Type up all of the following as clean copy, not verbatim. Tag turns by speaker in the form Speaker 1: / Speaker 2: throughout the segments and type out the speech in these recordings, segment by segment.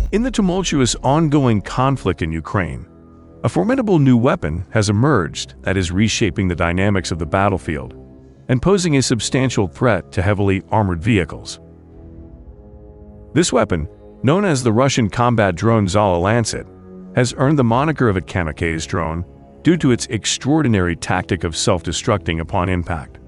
Speaker 1: In the tumultuous ongoing conflict in Ukraine, a formidable new weapon has emerged that is reshaping the dynamics of the battlefield and posing a substantial threat to heavily armored vehicles. This weapon, known as the Russian combat drone Zala Lancet, has earned the moniker of a Kamikaze drone due to its extraordinary tactic of self-destructing upon impact.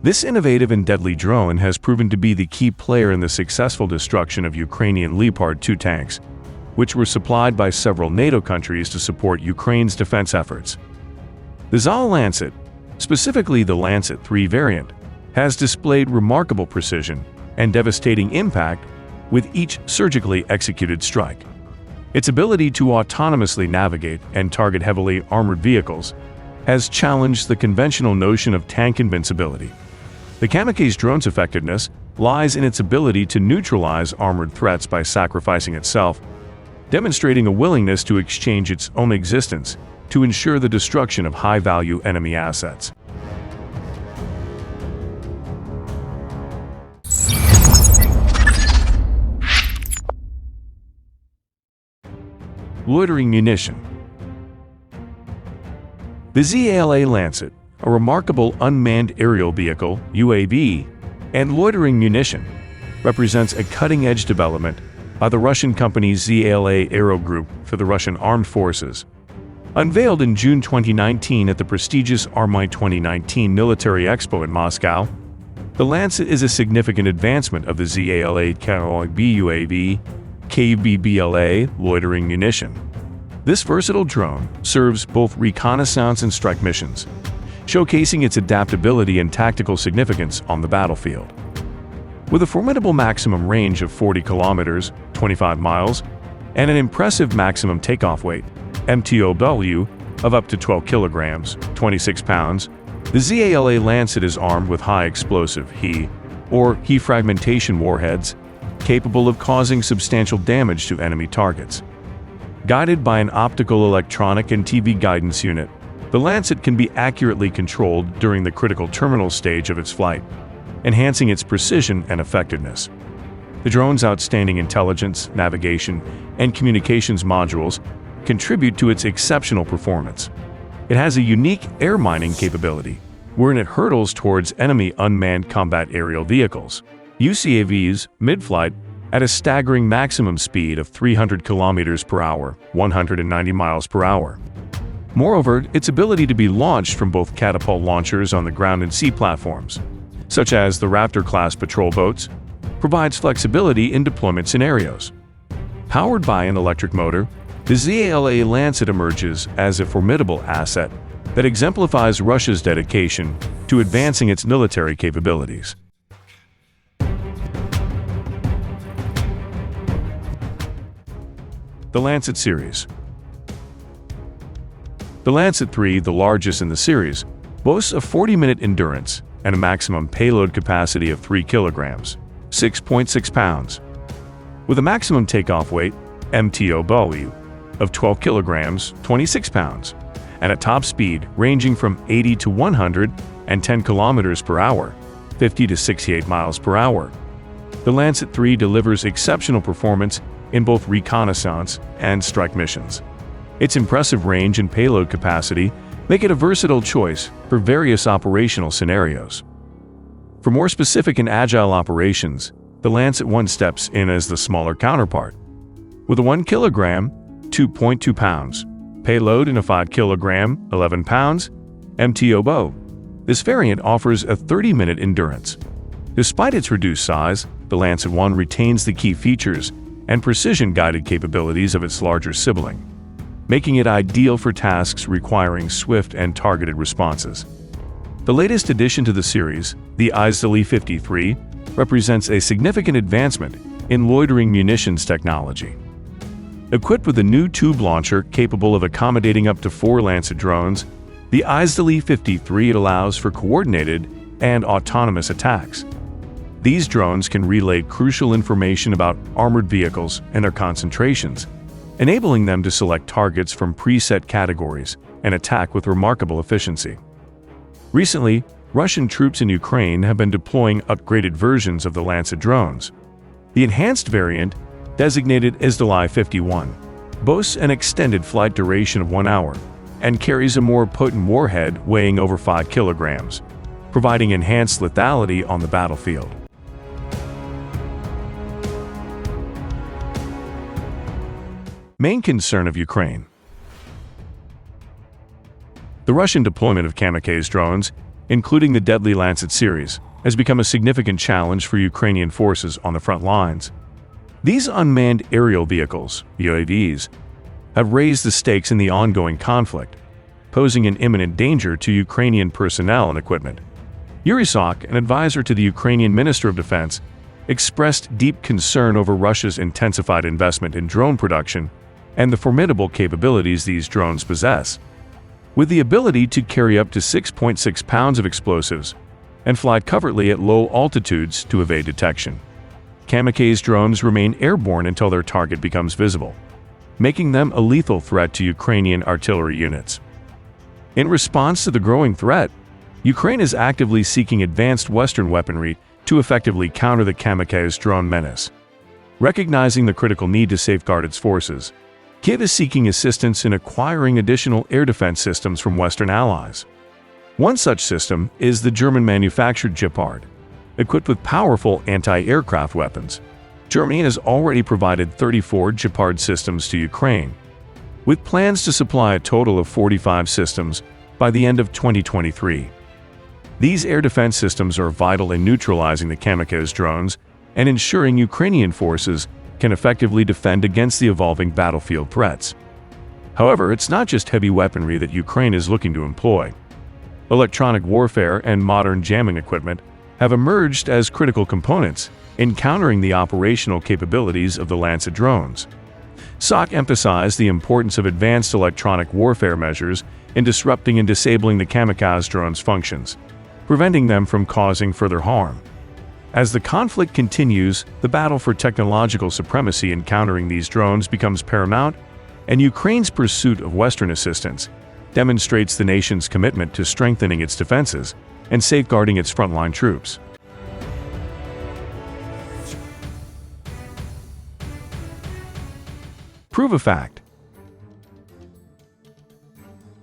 Speaker 1: This innovative and deadly drone has proven to be the key player in the successful destruction of Ukrainian Leopard 2 tanks, which were supplied by several NATO countries to support Ukraine's defense efforts. The Zala Lancet, specifically the Lancet 3 variant, has displayed remarkable precision and devastating impact with each surgically executed strike. Its ability to autonomously navigate and target heavily armored vehicles has challenged the conventional notion of tank invincibility. The Kamikaze drone's effectiveness lies in its ability to neutralize armored threats by sacrificing itself, demonstrating a willingness to exchange its own existence to ensure the destruction of high-value enemy assets. Loitering munition. The Zala Lancet, a remarkable unmanned aerial vehicle (UAV) and loitering munition, represents a cutting-edge development by the Russian company Zala Aero Group for the Russian Armed Forces. Unveiled in June 2019 at the prestigious Army 2019 Military Expo in Moscow, the Lancet is a significant advancement of the Zala BUAV KBBLA loitering munition. This versatile drone serves both reconnaissance and strike missions, showcasing its adaptability and tactical significance on the battlefield. With a formidable maximum range of 40 kilometers, 25 miles, and an impressive maximum takeoff weight, MTOW, of up to 12 kilograms, 26 pounds, the Zala Lancet is armed with high-explosive He fragmentation warheads, capable of causing substantial damage to enemy targets. Guided by an optical, electronic, and TV guidance unit, the Lancet can be accurately controlled during the critical terminal stage of its flight, enhancing its precision and effectiveness. The drone's outstanding intelligence, navigation, and communications modules contribute to its exceptional performance. It has a unique air mining capability, wherein it hurtles towards enemy unmanned combat aerial vehicles, UCAVs, mid-flight, at a staggering maximum speed of 300 kilometers per hour, 190 miles per hour. Moreover, its ability to be launched from both catapult launchers on the ground and sea platforms, such as the Raptor-class patrol boats, provides flexibility in deployment scenarios. Powered by an electric motor, the Zala Lancet emerges as a formidable asset that exemplifies Russia's dedication to advancing its military capabilities. The Lancet series. The Lancet 3, the largest in the series, boasts a 40-minute endurance and a maximum payload capacity of 3 kilograms, 6.6 pounds. With a maximum takeoff weight, MTOW, of 12 kilograms, 26 pounds, and a top speed ranging from 80 to 110 kilometers per hour, 50 to 68 miles per hour. The Lancet 3 delivers exceptional performance in both reconnaissance and strike missions. Its impressive range and payload capacity make it a versatile choice for various operational scenarios. For more specific and agile operations, the Lancet 1 steps in as the smaller counterpart. With a 1 kilogram, 2.2 pounds, payload and a 5 kilogram, 11 pounds, MTOW, this variant offers a 30-minute endurance. Despite its reduced size, the Lancet 1 retains the key features and precision-guided capabilities of its larger sibling, making it ideal for tasks requiring swift and targeted responses. The latest addition to the series, the Zala 53, represents a significant advancement in loitering munitions technology. Equipped with a new tube launcher capable of accommodating up to 4 Lancet drones, the Zala 53 allows for coordinated and autonomous attacks. These drones can relay crucial information about armored vehicles and their concentrations, enabling them to select targets from preset categories and attack with remarkable efficiency. Recently, Russian troops in Ukraine have been deploying upgraded versions of the Lancet drones. The enhanced variant designated as Zala 51, boasts an extended flight duration of 1 hour and carries a more potent warhead weighing over 5 kilograms, providing enhanced lethality on the battlefield. Main concern of Ukraine. The Russian deployment of Kamikaze drones, including the deadly Lancet series, has become a significant challenge for Ukrainian forces on the front lines. These unmanned aerial vehicles, UAVs, have raised the stakes in the ongoing conflict, posing an imminent danger to Ukrainian personnel and equipment. Yuri Sok, an advisor to the Ukrainian Minister of Defense, expressed deep concern over Russia's intensified investment in drone production and the formidable capabilities these drones possess. With the ability to carry up to 6.6 pounds of explosives and fly covertly at low altitudes to evade detection, Kamikaze drones remain airborne until their target becomes visible, making them a lethal threat to Ukrainian artillery units. In response to the growing threat, Ukraine is actively seeking advanced Western weaponry to effectively counter the Kamikaze drone menace. Recognizing the critical need to safeguard its forces, Kyiv is seeking assistance in acquiring additional air defense systems from Western allies. One such system is the German-manufactured Leopard. Equipped with powerful anti-aircraft weapons, Germany has already provided 34 Leopard systems to Ukraine, with plans to supply a total of 45 systems by the end of 2023. These air defense systems are vital in neutralizing the Kamikaze drones and ensuring Ukrainian forces can effectively defend against the evolving battlefield threats. However, it's not just heavy weaponry that Ukraine is looking to employ. Electronic warfare and modern jamming equipment have emerged as critical components in countering the operational capabilities of the Lancet drones. Sok emphasized the importance of advanced electronic warfare measures in disrupting and disabling the Kamikaze drones' functions, preventing them from causing further harm. As the conflict continues, the battle for technological supremacy in countering these drones becomes paramount, and Ukraine's pursuit of Western assistance demonstrates the nation's commitment to strengthening its defenses and safeguarding its frontline troops. Prove a fact.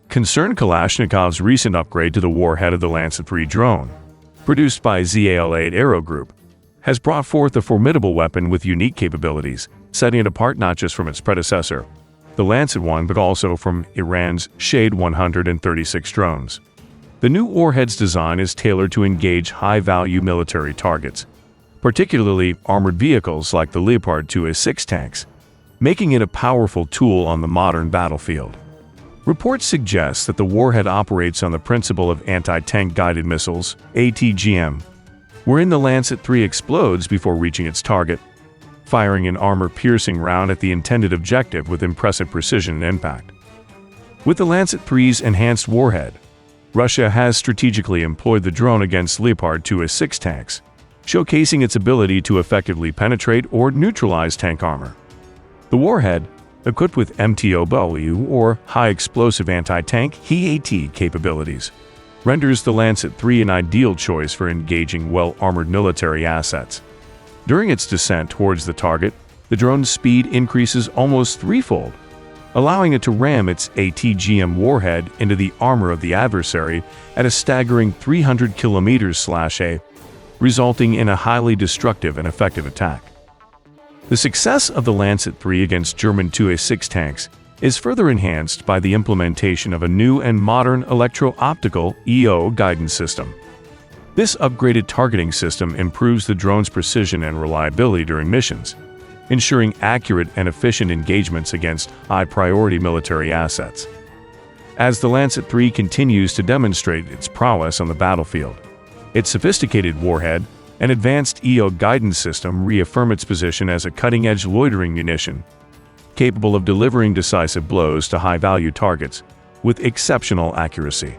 Speaker 1: Concern Kalashnikov's recent upgrade to the warhead of the Lancet 3 drone, produced by Zala Aero Group, has brought forth a formidable weapon with unique capabilities, setting it apart not just from its predecessor, the Lancet 1, but also from Iran's Shade 136 drones. The new warhead's design is tailored to engage high-value military targets, particularly armored vehicles like the Leopard 2A6 tanks, making it a powerful tool on the modern battlefield. Reports suggest that the warhead operates on the principle of anti-tank guided missiles, ATGM, wherein the Lancet 3 explodes before reaching its target, firing an armor-piercing round at the intended objective with impressive precision and impact. With the Lancet 3's enhanced warhead, Russia has strategically employed the drone against Leopard 2A6 tanks, showcasing its ability to effectively penetrate or neutralize tank armor. The warhead, equipped with MTOW or high-explosive anti-tank HEAT capabilities, renders the Lancet 3 an ideal choice for engaging well-armored military assets. During its descent towards the target, the drone's speed increases almost threefold, allowing it to ram its ATGM warhead into the armor of the adversary at a staggering 300 km/a, resulting in a highly destructive and effective attack. The success of the Lancet 3 against German 2A6 tanks is further enhanced by the implementation of a new and modern electro-optical EO guidance system. This upgraded targeting system improves the drone's precision and reliability during missions, ensuring accurate and efficient engagements against high-priority military assets. As the Lancet 3 continues to demonstrate its prowess on the battlefield, its sophisticated warhead and advanced EO guidance system reaffirm its position as a cutting-edge loitering munition, capable of delivering decisive blows to high-value targets with exceptional accuracy.